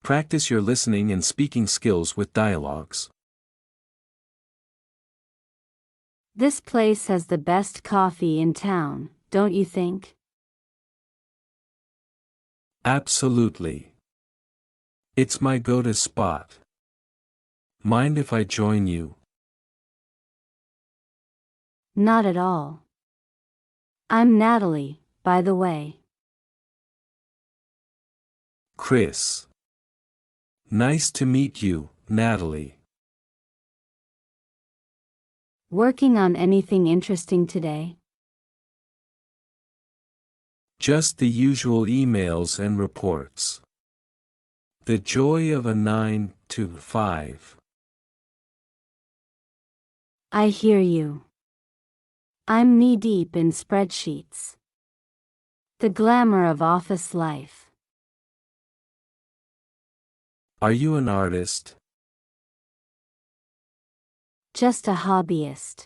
Practice your listening and speaking skills with dialogues. This place has the best coffee in town, don't you think? Absolutely. It's my go-to spot. Mind if I join you? Not at all. I'm Natalie, by the way. Chris. Nice to meet you, Natalie. Working on anything interesting today? Just the usual emails and reports. The joy of a 9 to 5. I hear you. I'm knee-deep in spreadsheets. The glamour of office life. Are you an artist? Just a hobbyist.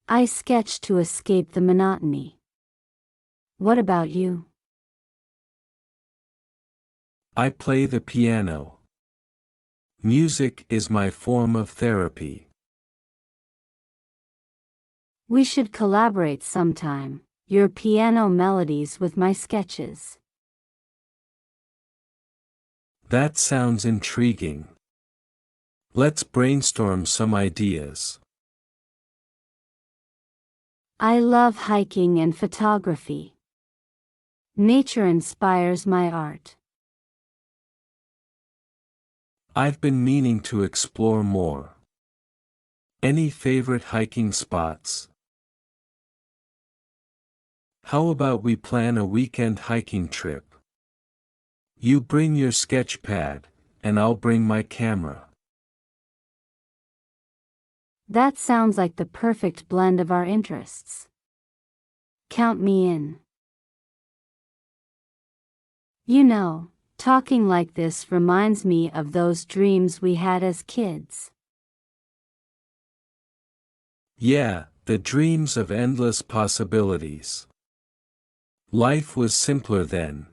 I sketch to escape the monotony. What about you? I play the piano. Music is my form of therapy. We should collaborate sometime, your piano melodies with my sketches. That sounds intriguing. Let's brainstorm some ideas. I love hiking and photography. Nature inspires my art. I've been meaning to explore more. Any favorite hiking spots? How about we plan a weekend hiking trip? You bring your sketch pad, and I'll bring my camera. That sounds like the perfect blend of our interests. Count me in. You know, talking like this reminds me of those dreams we had as kids. Yeah, the dreams of endless possibilities. Life was simpler then.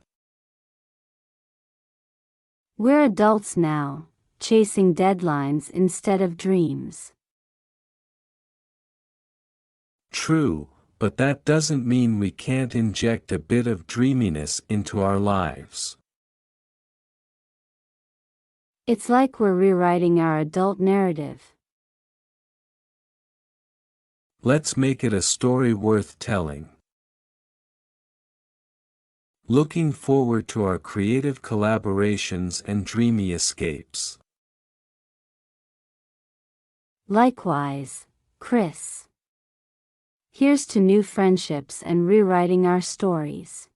We're adults now, chasing deadlines instead of dreams. True, but that doesn't mean we can't inject a bit of dreaminess into our lives. It's like we're rewriting our adult narrative. Let's make it a story worth telling. Looking forward to our creative collaborations and dreamy escapes. Likewise, Chris. Here's to new friendships and rewriting our stories.